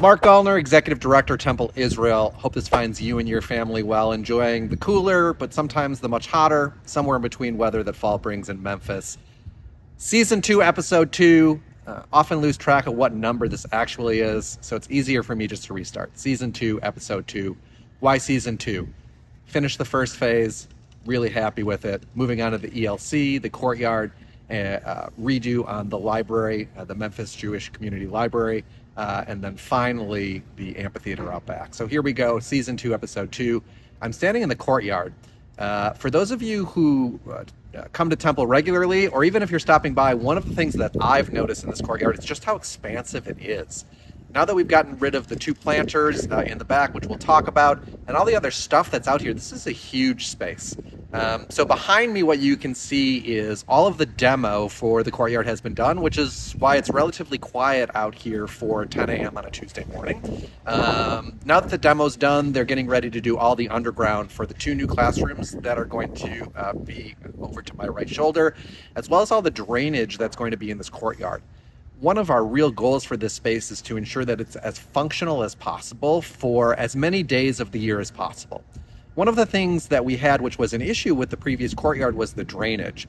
Mark Gallner, Executive Director, Temple Israel. Hope this finds you and your family well, enjoying the cooler, but sometimes the much hotter, somewhere in between weather that fall brings in Memphis. Season 2, Episode 2. Often lose track of what number this actually is, so it's easier for me just to restart. Season 2, Episode 2. Why Season 2? Finished the first phase, really happy with it. Moving on to the ELC, the courtyard, redo on the library, the Memphis Jewish Community Library, and then finally the amphitheater out back. So here we go, Season 2, Episode 2. I'm standing in the courtyard. For those of you who come to Temple regularly, or even if you're stopping by, one of the things that I've noticed in this courtyard is just how expansive it is. Now that we've gotten rid of the two planters in the back, which we'll talk about, and all the other stuff that's out here, this is a huge space. So behind me, what you can see is all of the demo for the courtyard has been done, which is why it's relatively quiet out here for 10 a.m. on a Tuesday morning. Now that the demo's done, they're getting ready to do all the underground for the two new classrooms that are going to be over to my right shoulder, as well as all the drainage that's going to be in this courtyard. One of our real goals for this space is to ensure that it's as functional as possible for as many days of the year as possible. One of the things that we had, which was an issue with the previous courtyard, was the drainage.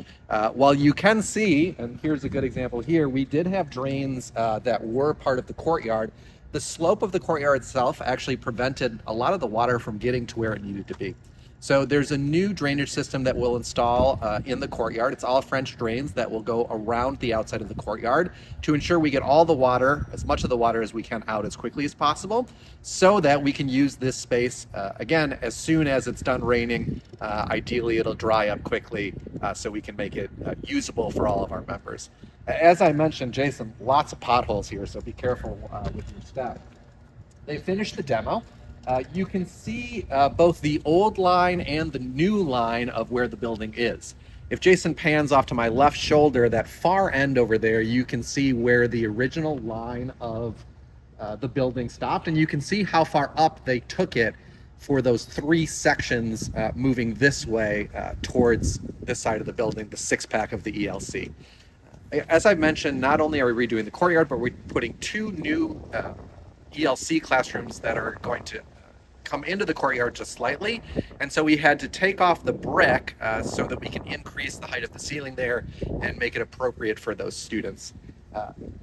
While you can see, and here's a good example here, we did have drains that were part of the courtyard. The slope of the courtyard itself actually prevented a lot of the water from getting to where it needed to be. So there's a new drainage system that we'll install in the courtyard. It's all French drains that will go around the outside of the courtyard to ensure we get all the water, as much of the water as we can, out as quickly as possible, so that we can use this space again as soon as it's done raining. Ideally, it'll dry up quickly so we can make it usable for all of our members. As I mentioned, Jason, lots of potholes here, so be careful with your step. They finished the demo. You can see both the old line and the new line of where the building is. If Jason pans off to my left shoulder, that far end over there, you can see where the original line of the building stopped, and you can see how far up they took it for those three sections moving this way towards this side of the building, the six-pack of the ELC. As I mentioned, not only are we redoing the courtyard, but we're putting two new ELC classrooms that are going to come into the courtyard just slightly, and so we had to take off the brick so that we can increase the height of the ceiling there and make it appropriate for those students.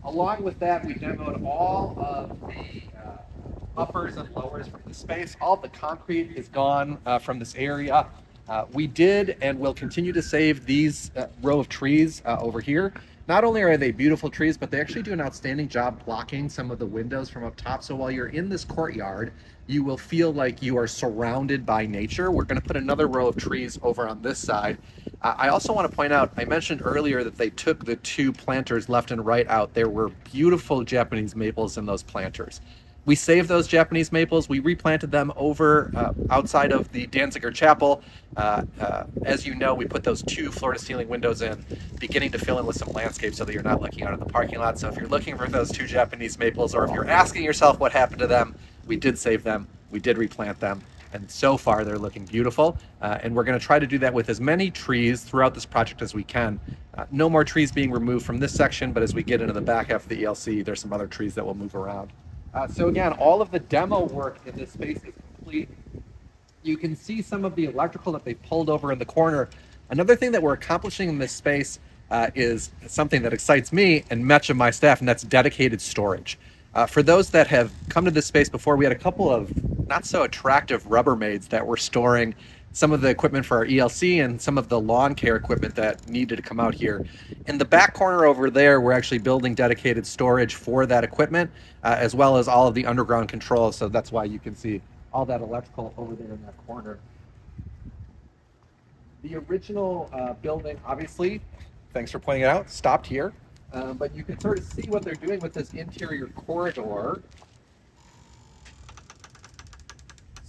Along with that, we demoed all of the uppers and lowers from the space. All of the concrete is gone from this area. We did and will continue to save these row of trees over here. Not only are they beautiful trees, but they actually do an outstanding job blocking some of the windows from up top. So while you're in this courtyard, you will feel like you are surrounded by nature. We're going to put another row of trees over on this side. I also want to point out, I mentioned earlier that they took the two planters left and right out. There were beautiful Japanese maples in those planters. We saved those Japanese maples. We replanted them over outside of the Danziger Chapel. As you know, we put those two floor-to-ceiling windows in, beginning to fill in with some landscape so that you're not looking out in the parking lot. So if you're looking for those two Japanese maples, or if you're asking yourself what happened to them, we did save them. We did replant them. And so far, they're looking beautiful. And we're going to try to do that with as many trees throughout this project as we can. No more trees being removed from this section, but as we get into the back half of the ELC, there's some other trees that will move around. So again, all of the demo work in this space is complete. You can see some of the electrical that they pulled over in the corner. Another thing that we're accomplishing in this space is something that excites me and much of my staff, and that's dedicated storage. For those that have come to this space before, we had a couple of not so attractive Rubbermaids that were storing some of the equipment for our ELC and some of the lawn care equipment that needed to come out here. In the back corner over there, we're actually building dedicated storage for that equipment, as well as all of the underground controls. So that's why you can see all that electrical over there in that corner. The original building, obviously, thanks for pointing it out, stopped here. But you can sort of see what they're doing with this interior corridor.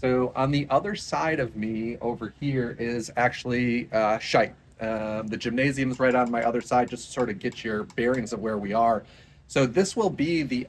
So on the other side of me over here is actually Shite. The gymnasium is right on my other side, just to sort of get your bearings of where we are. So this will be the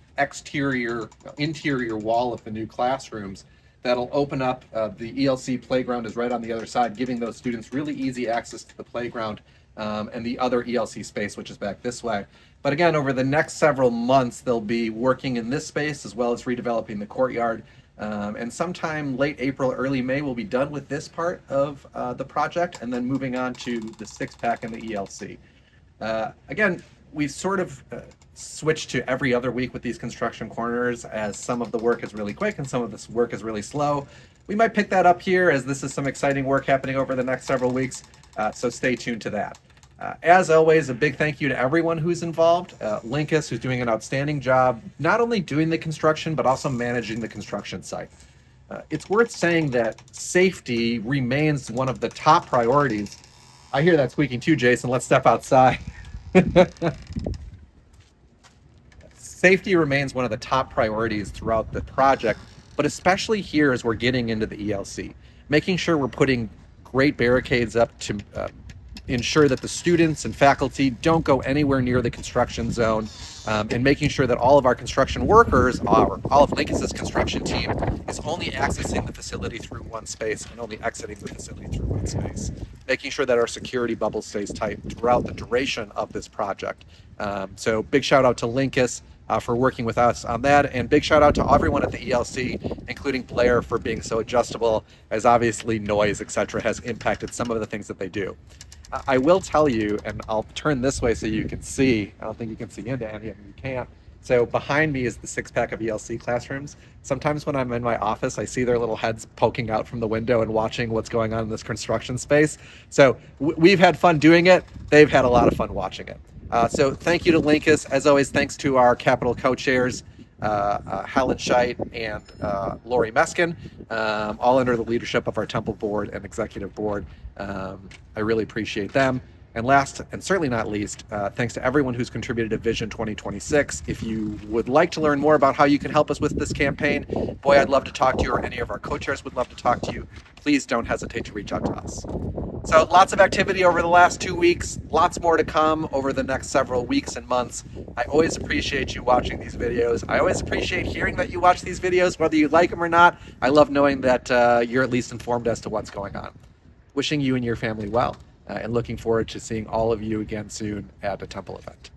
interior wall of the new classrooms. that'll open up. The ELC playground is right on the other side, giving those students really easy access to the playground and the other ELC space, which is back this way. But again, over the next several months, they'll be working in this space as well as redeveloping the courtyard. And sometime late April, early May, we'll be done with this part of the project and then moving on to the six-pack and the ELC. Again, we've sort of switched to every other week with these construction corners, as some of the work is really quick and some of this work is really slow. We might pick that up here, as this is some exciting work happening over the next several weeks, so stay tuned to that. As always, a big thank you to everyone who's involved. Linkus, who's doing an outstanding job, not only doing the construction, but also managing the construction site. It's worth saying that safety remains one of the top priorities. I hear that squeaking too, Jason. Let's step outside. Safety remains one of the top priorities throughout the project, but especially here as we're getting into the ELC. Making sure we're putting great barricades up to ensure that the students and faculty don't go anywhere near the construction zone, and making sure that all of our construction workers, or all of Linkus's construction team, is only accessing the facility through one space and only exiting the facility through one space. Making sure that our security bubble stays tight throughout the duration of this project. So big shout out to Linkus for working with us on that, and big shout out to everyone at the ELC, including Blair, for being so adjustable, as obviously noise, etc., has impacted some of the things that they do. I will tell you, and I'll turn this way so you can see. I don't think you can see into any of them. You can't. So behind me is the six-pack of ELC classrooms. Sometimes when I'm in my office, I see their little heads poking out from the window and watching what's going on in this construction space. So we've had fun doing it. They've had a lot of fun watching it. So thank you to Linkus. As always, thanks to our Capital co-chairs, Helen Scheit and Lori Meskin, all under the leadership of our Temple board and executive board. I really appreciate them. And last and certainly not least, thanks to everyone who's contributed to Vision 2026. If you would like to learn more about how you can help us with this campaign, boy, I'd love to talk to you, or any of our co-chairs would love to talk to you. Please don't hesitate to reach out to us. So lots of activity over the last 2 weeks, lots more to come over the next several weeks and months. I always appreciate you watching these videos. I always appreciate hearing that you watch these videos, whether you like them or not. I love knowing that you're at least informed as to what's going on. Wishing you and your family well, and looking forward to seeing all of you again soon at a Temple event.